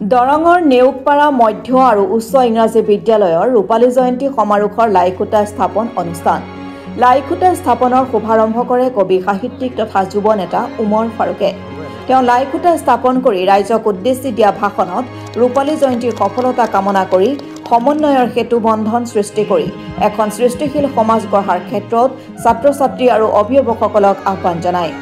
দৰঙৰ নেউকপাৰা মধ্য আৰু উচ্চ ইংৰাজী বিদ্যালয়ৰ ৰূপালী জয়ন্তী সমাৰোহৰ লাইখুটা স্থাপন অনুষ্ঠান। লাইখুটা স্থাপনৰ শুভাৰম্ভ কৰে কবি সাহিত্যিক তথা যুৱ নেতা উমৰ ফাৰুকে। তেওঁ লাইখুটা স্থাপন কৰি ৰাইজক উদ্দেশ্যি দিয়া ভাষণত ৰূপালী জয়ন্তীৰ সফলতা কামনা কৰি সমন্বয়ৰ সেতু বন্ধন সৃষ্টি কৰি এখন সৃষ্টিশীল সমাজ গঢ়াৰ ক্ষেত্ৰত ছাত্ৰ ছাত্ৰী আৰু অভিভাৱকসকলক আহ্বান জনায়।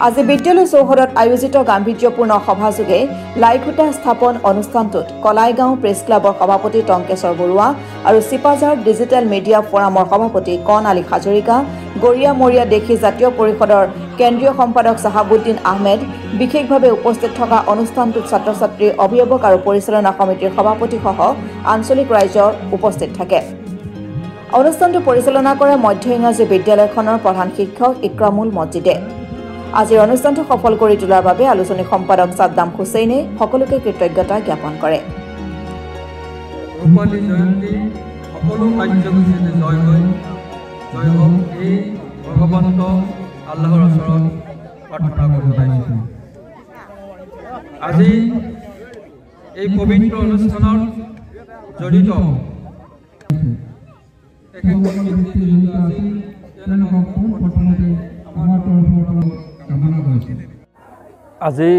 আজি বিদ্যালয় চৌহদত আয়োজিত গাম্ভীৰ্যপূৰ্ণ সভাযোগে লাইখুটা স্থাপন অনুষ্ঠানটোত কলাইগাঁও প্ৰেছ ক্লাবৰ সভাপতি টংকেশ্বৰ বৰুৱা আৰু চিপাঝাৰ ডিজিটেল মিডিয়া ফৰামৰ সভাপতি কণ আলী হাজৰিকা, গৰিয়া মৰিয়া দেশী জাতীয় পৰিষদৰ কেন্দ্ৰীয় সম্পাদক চাহাবুদ্দিন আহমেদ, বিশেষভাৱে উপস্থিত থকা অনুষ্ঠানটোত ছাত্ৰ ছাত্ৰী, অভিভাৱক আৰু পৰিচালনা সমিতিৰ সভাপতিসহ আঞ্চলিক ৰাইজ উপস্থিত থাকে। অনুষ্ঠানটো পৰিচালনা কৰে মধ্য ইংৰাজী বিদ্যালয়খনৰ প্ৰধান শিক্ষক ইক্ৰামুল মছজিদে। আজিৰ অনুষ্ঠানটো সফল কৰি তোলাৰ বাবে আলোচনী সম্পাদক ছাদ্দাম হুছেইনে সকলোকে কৃতজ্ঞতা জ্ঞাপন কৰে। ৰূপালী জয়ন্তী সকলো কাৰ্যসূচীতে জয় হওক এই ভগৱন্ত আল্লাহৰ ওচৰত প্ৰাৰ্থনা কৰি জনাইছোঁ। আজি এই পবিত্ৰ অনুষ্ঠানত জড়িত আজি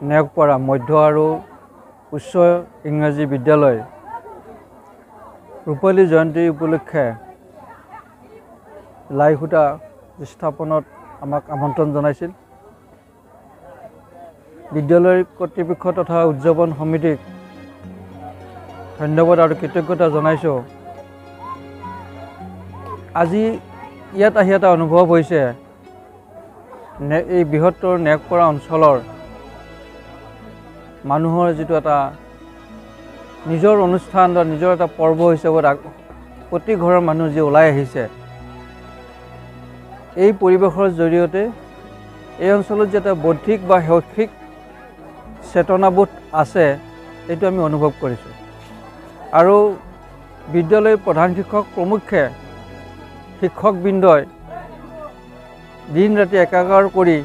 নেউকপাৰা মধ্য আৰু উচ্চ ইংৰাজী বিদ্যালয় ৰূপালী জয়ন্তী উপলক্ষে লাইখুটা স্থাপনত আমাক আমন্ত্ৰণ জনাইছিল। বিদ্যালয়ৰ কৰ্তৃপক্ষ তথা উদযাপন সমিতিক ধন্যবাদ আৰু কৃতজ্ঞতা জনাইছোঁ। আজি ইয়াত আহি এটা অনুভৱ হৈছে, এই বৃহত্তৰ নেউকপাৰা অঞ্চলৰ মানুহৰ যিটো এটা নিজৰ অনুষ্ঠান বা নিজৰ এটা পৰ্ব হিচাপত প্ৰতি ঘৰৰ মানুহ যি ওলাই আহিছে, এই পৰিৱেশৰ জৰিয়তে এই অঞ্চলত যে এটা বৌদ্ধিক বা শৈক্ষিক চেতনাবোধ আছে, এইটো আমি অনুভৱ কৰিছোঁ। আৰু বিদ্যালয়ৰ প্ৰধান শিক্ষক প্ৰমুখ্যে শিক্ষকবৃন্দই দিন ৰাতি একাকাৰ কৰি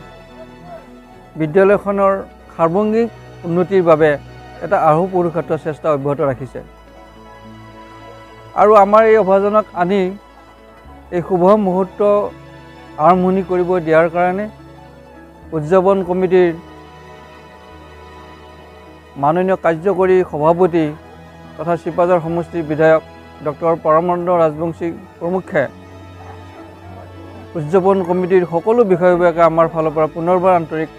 বিদ্যালয়খনৰ সাৰ্বঙ্গিক উন্নতিৰ বাবে এটা আহুপুৰুষাৰ্থ চেষ্টা অব্যাহত ৰাখিছে। আৰু আমাৰ এই অভাজনক আনি এই শুভ মুহূৰ্ত আৰম্ভণি কৰিব দিয়াৰ কাৰণে উদযাপন কমিটিৰ মাননীয় কাৰ্যকৰী সভাপতি তথা চিপাঝাৰ সমষ্টিৰ বিধায়ক ডক্টৰ পৰমানন্দ ৰাজবংশী প্ৰমুখ্যে উদযাপন কমিটিৰ সকলো বিষয়ববীয়াকে আমাৰ ফালৰ পৰা পুনৰবাৰ আন্তৰিক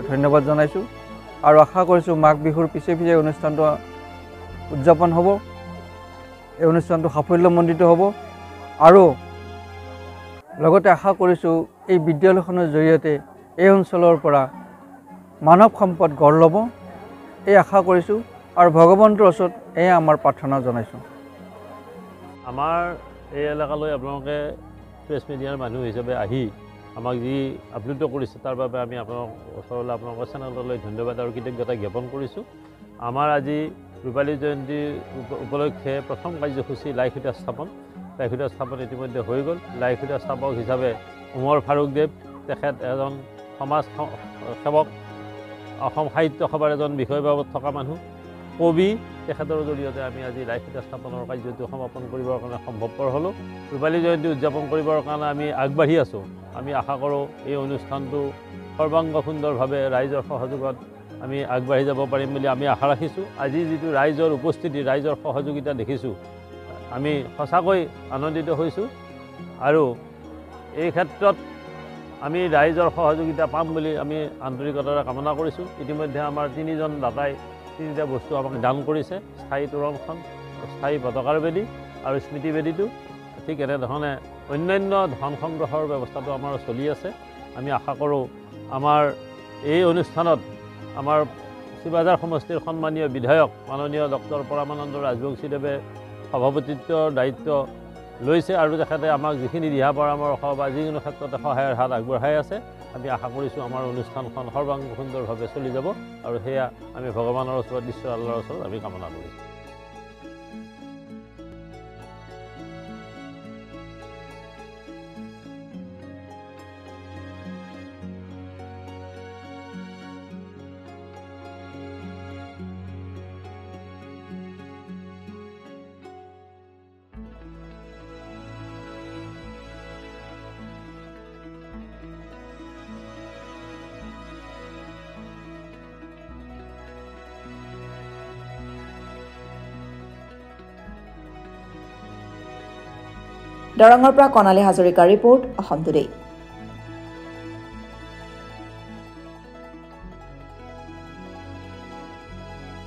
ধন্যবাদ জনাইছোঁ। আৰু আশা কৰিছোঁ মাঘ বিহুৰ পিছে পিছে অনুষ্ঠানটো উদযাপন হ'ব, এই অনুষ্ঠানটো সাফল্যমণ্ডিত হ'ব। আৰু লগতে আশা কৰিছোঁ এই বিদ্যালয়খনৰ জৰিয়তে এই অঞ্চলৰ পৰা মানৱ সম্পদ গঢ় ল'ব, এই আশা কৰিছোঁ। আৰু ভগৱন্তৰ ওচৰত এয়া আমাৰ প্ৰাৰ্থনা জনাইছোঁ। আমাৰ এই এলেকালৈ আপোনালোকে প্ৰেছ মিডিয়াৰ মানুহ হিচাপে আহি আমাক যি আপ্লুত কৰিছে, তাৰ বাবে আমি আপোনালোকৰ ওচৰলৈ আপোনালোকৰ চেনেললৈ ধন্যবাদ আৰু কৃতজ্ঞতা জ্ঞাপন কৰিছোঁ। আমাৰ আজি ৰূপালী জয়ন্তী উপলক্ষে প্ৰথম কাৰ্যসূচী লাইখুটা স্থাপন। লাইখুটা স্থাপন ইতিমধ্যে হৈ গ'ল। লাইখুটা স্থাপক হিচাপে উমৰ ফাৰুকদেৱ, তেখেত এজন সমাজ সেৱক, অসম সাহিত্য সভাৰ এজন বিষয়বাবত থকা মানুহ, কবি, তেখেতৰ জৰিয়তে আমি আজি লাইখুটা স্থাপনৰ কাৰ্যটো সমাপন কৰিবৰ কাৰণে সম্ভৱপৰ হ'লোঁ। ৰূপালী জয়ন্তী উদযাপন কৰিবৰ কাৰণে আমি আগবাঢ়ি আছোঁ। আমি আশা কৰোঁ এই অনুষ্ঠানটো সৰ্বাংগ সুন্দৰভাৱে ৰাইজৰ সহযোগত আমি আগবাঢ়ি যাব পাৰিম বুলি আমি আশা ৰাখিছোঁ। আজি যিটো ৰাইজৰ উপস্থিতি, ৰাইজৰ সহযোগিতা দেখিছোঁ, আমি সঁচাকৈ আনন্দিত হৈছোঁ। আৰু এই ক্ষেত্ৰত আমি ৰাইজৰ সহযোগিতা পাম বুলি আমি আন্তৰিকতাৰে কামনা কৰিছোঁ। ইতিমধ্যে আমাৰ 3জন দাতাই 3টা বস্তু আমাক দান কৰিছে, স্থায়ী তোৰণখন, স্থায়ী পতাকাৰ বেদী আৰু স্মৃতি বেদীটো। ঠিক এনেধৰণে অন্যান্য ধন সংগ্ৰহৰ ব্যৱস্থাটো আমাৰ চলি আছে। আমি আশা কৰোঁ আমাৰ এই অনুষ্ঠানত আমাৰ চিপাঝাৰ সমষ্টিৰ সন্মানীয় বিধায়ক মাননীয় ডক্টৰ পৰমানন্দ ৰাজবংশীদেৱে সভাপতিত্বৰ দায়িত্ব লৈছে আৰু তেখেতে আমাক যিখিনি দিহা পৰামৰ্শ বা যিকোনো ক্ষেত্ৰতে সহায়ৰ হাত আগবঢ়াই আছে। আমি আশা কৰিছোঁ আমাৰ অনুষ্ঠানখন সৰ্বাংগ সুন্দৰভাৱে চলি যাব, আৰু সেয়া আমি ভগৱানৰ ওচৰত, ঈশ্বৰ আল্লাহৰ ওচৰত আমি কামনা কৰিছোঁ। দৰঙৰ পৰা কণালী হাজৰিকাৰ ৰিপৰ্ট অসম টুডে।